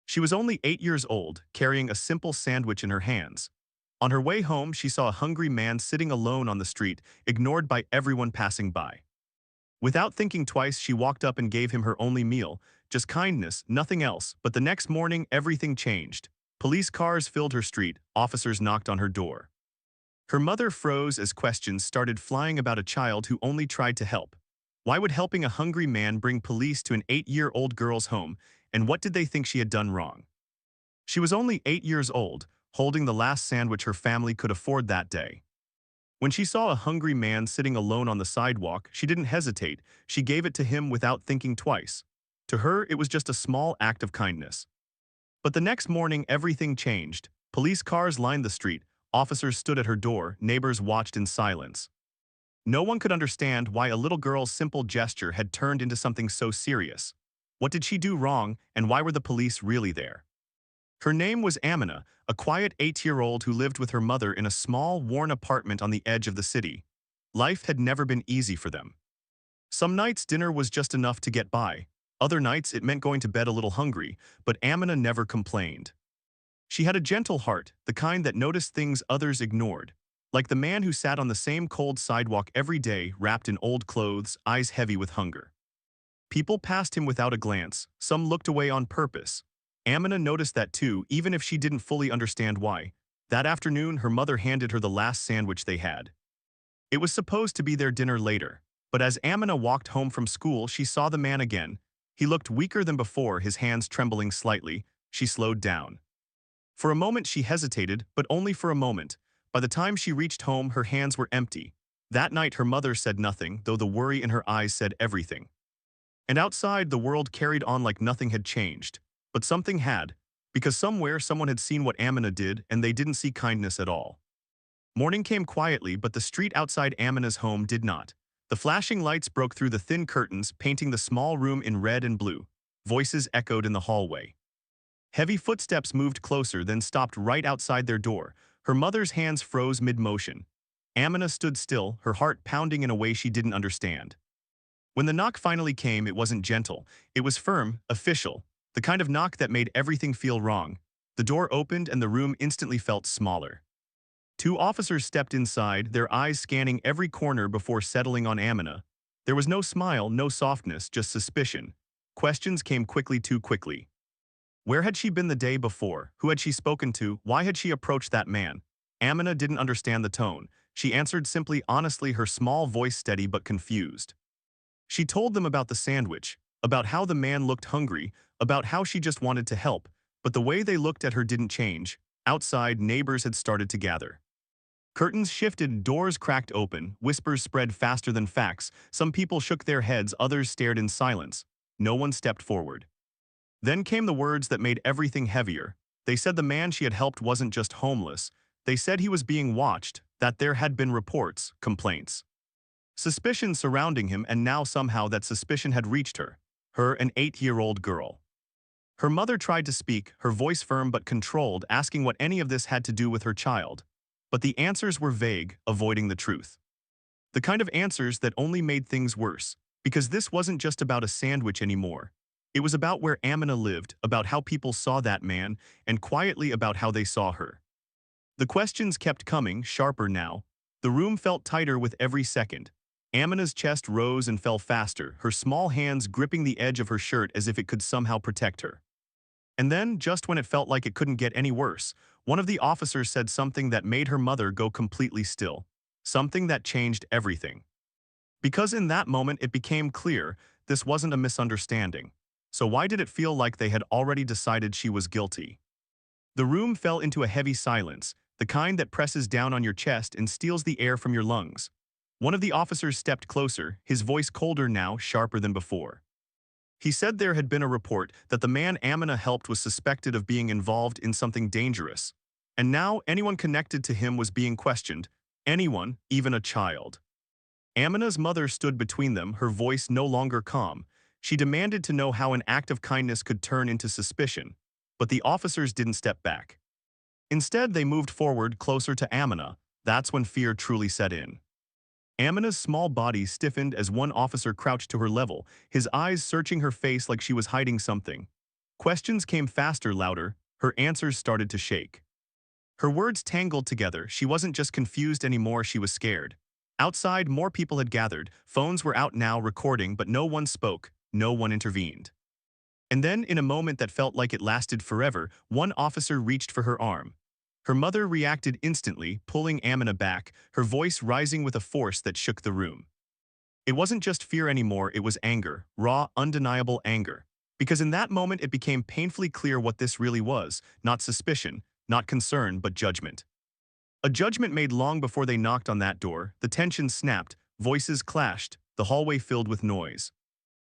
She was only 8 years old, carrying a simple sandwich in her hands. On her way home, she saw a hungry man sitting alone on the street, ignored by everyone passing by. Without thinking twice, she walked up and gave him her only meal, just kindness, nothing else. But the next morning, everything changed. Police cars filled her street, officers knocked on her door. Her mother froze as questions started flying about a child who only tried to help. Why would helping a hungry man bring police to an 8-year-old girl's home, and what did they think she had done wrong? She was only 8 years old, holding the last sandwich her family could afford that day. When she saw a hungry man sitting alone on the sidewalk, she didn't hesitate. She gave it to him without thinking twice. To her, it was just a small act of kindness. But the next morning, everything changed. Police cars lined the street, officers stood at her door, neighbors watched in silence. No one could understand why a little girl's simple gesture had turned into something so serious. What did she do wrong, and why were the police really there? Her name was Amina, a quiet 8-year-old who lived with her mother in a small, worn apartment on the edge of the city. Life had never been easy for them. Some nights dinner was just enough to get by. Other nights it meant going to bed a little hungry, but Amina never complained. She had a gentle heart, the kind that noticed things others ignored. Like the man who sat on the same cold sidewalk every day, wrapped in old clothes, eyes heavy with hunger. People passed him without a glance, some looked away on purpose. Amina noticed that too, even if she didn't fully understand why. That afternoon, her mother handed her the last sandwich they had. It was supposed to be their dinner later, but as Amina walked home from school, she saw the man again. He looked weaker than before, his hands trembling slightly. She slowed down. For a moment she hesitated, but only for a moment. By the time she reached home, her hands were empty. That night her mother said nothing, though the worry in her eyes said everything. And outside, the world carried on like nothing had changed. But something had, because somewhere someone had seen what Amina did, and they didn't see kindness at all. Morning came quietly, but the street outside Amina's home did not. The flashing lights broke through the thin curtains, painting the small room in red and blue. Voices echoed in the hallway. Heavy footsteps moved closer, then stopped right outside their door. Her mother's hands froze mid-motion. Amina stood still, her heart pounding in a way she didn't understand. When the knock finally came, it wasn't gentle. It was firm, official, the kind of knock that made everything feel wrong. The door opened and the room instantly felt smaller. Two officers stepped inside, their eyes scanning every corner before settling on Amina. There was no smile, no softness, just suspicion. Questions came quickly, too quickly. Where had she been the day before? Who had she spoken to? Why had she approached that man? Amina didn't understand the tone. She answered simply, honestly, her small voice steady but confused. She told them about the sandwich, about how the man looked hungry, about how she just wanted to help, but the way they looked at her didn't change. Outside, neighbors had started to gather. Curtains shifted, doors cracked open, whispers spread faster than facts. Some people shook their heads, others stared in silence. No one stepped forward. Then came the words that made everything heavier. They said the man she had helped wasn't just homeless. They said he was being watched, that there had been reports, complaints, suspicion surrounding him, and now somehow that suspicion had reached her. Her, an 8-year-old girl. Her mother tried to speak, her voice firm but controlled, asking what any of this had to do with her child. But the answers were vague, avoiding the truth. The kind of answers that only made things worse, because this wasn't just about a sandwich anymore. It was about where Amina lived, about how people saw that man, and quietly about how they saw her. The questions kept coming, sharper now. The room felt tighter with every second. Amina's chest rose and fell faster, her small hands gripping the edge of her shirt as if it could somehow protect her. And then, just when it felt like it couldn't get any worse, one of the officers said something that made her mother go completely still. Something that changed everything. Because in that moment it became clear this wasn't a misunderstanding. So why did it feel like they had already decided she was guilty? The room fell into a heavy silence, the kind that presses down on your chest and steals the air from your lungs. One of the officers stepped closer, his voice colder now, sharper than before. He said there had been a report that the man Amina helped was suspected of being involved in something dangerous. And now anyone connected to him was being questioned. Anyone, even a child. Amina's mother stood between them, her voice no longer calm. She demanded to know how an act of kindness could turn into suspicion. But the officers didn't step back. Instead, they moved forward, closer to Amina. That's when fear truly set in. Amina's small body stiffened as one officer crouched to her level, his eyes searching her face like she was hiding something. Questions came faster, louder. Her answers started to shake. Her words tangled together. She wasn't just confused anymore, she was scared. Outside, more people had gathered. Phones were out now recording, but no one spoke. No one intervened. And then, in a moment that felt like it lasted forever, one officer reached for her arm. Her mother reacted instantly, pulling Amina back, her voice rising with a force that shook the room. It wasn't just fear anymore, it was anger, raw, undeniable anger. Because in that moment it became painfully clear what this really was, not suspicion, not concern, but judgment. A judgment made long before they knocked on that door, the tension snapped, voices clashed, the hallway filled with noise.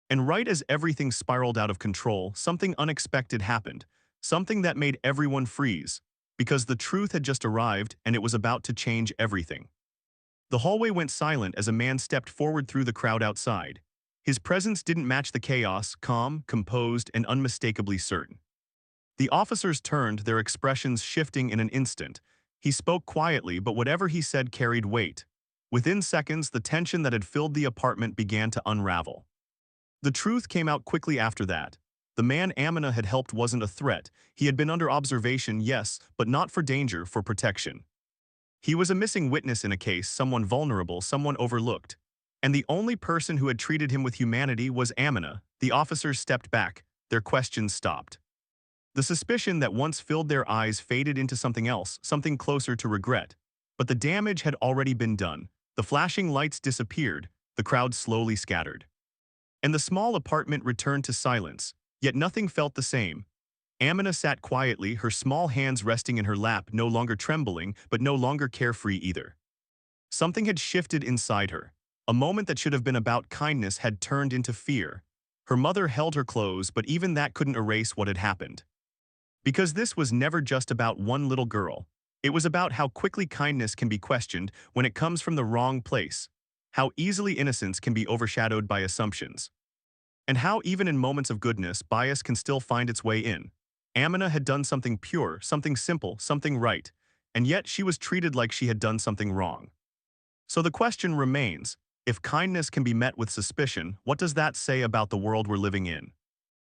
And right as everything spiraled out of control, something unexpected happened, something that made everyone freeze. Because the truth had just arrived and it was about to change everything. The hallway went silent as a man stepped forward through the crowd outside. His presence didn't match the chaos, calm, composed, and unmistakably certain. The officers turned, their expressions shifting in an instant. He spoke quietly, but whatever he said carried weight. Within seconds, the tension that had filled the apartment began to unravel. The truth came out quickly after that. The man Amina had helped wasn't a threat. He had been under observation, yes, but not for danger, for protection. He was a missing witness in a case, someone vulnerable, someone overlooked. And the only person who had treated him with humanity was Amina. The officers stepped back, their questions stopped. The suspicion that once filled their eyes faded into something else, something closer to regret. But the damage had already been done. The flashing lights disappeared, the crowd slowly scattered. And the small apartment returned to silence, yet nothing felt the same. Amina sat quietly, her small hands resting in her lap, no longer trembling, but no longer carefree either. Something had shifted inside her. A moment that should have been about kindness had turned into fear. Her mother held her close, but even that couldn't erase what had happened. Because this was never just about one little girl. It was about how quickly kindness can be questioned when it comes from the wrong place, how easily innocence can be overshadowed by assumptions, and how even in moments of goodness, bias can still find its way in. Amina had done something pure, something simple, something right, and yet she was treated like she had done something wrong. So the question remains, if kindness can be met with suspicion, what does that say about the world we're living in?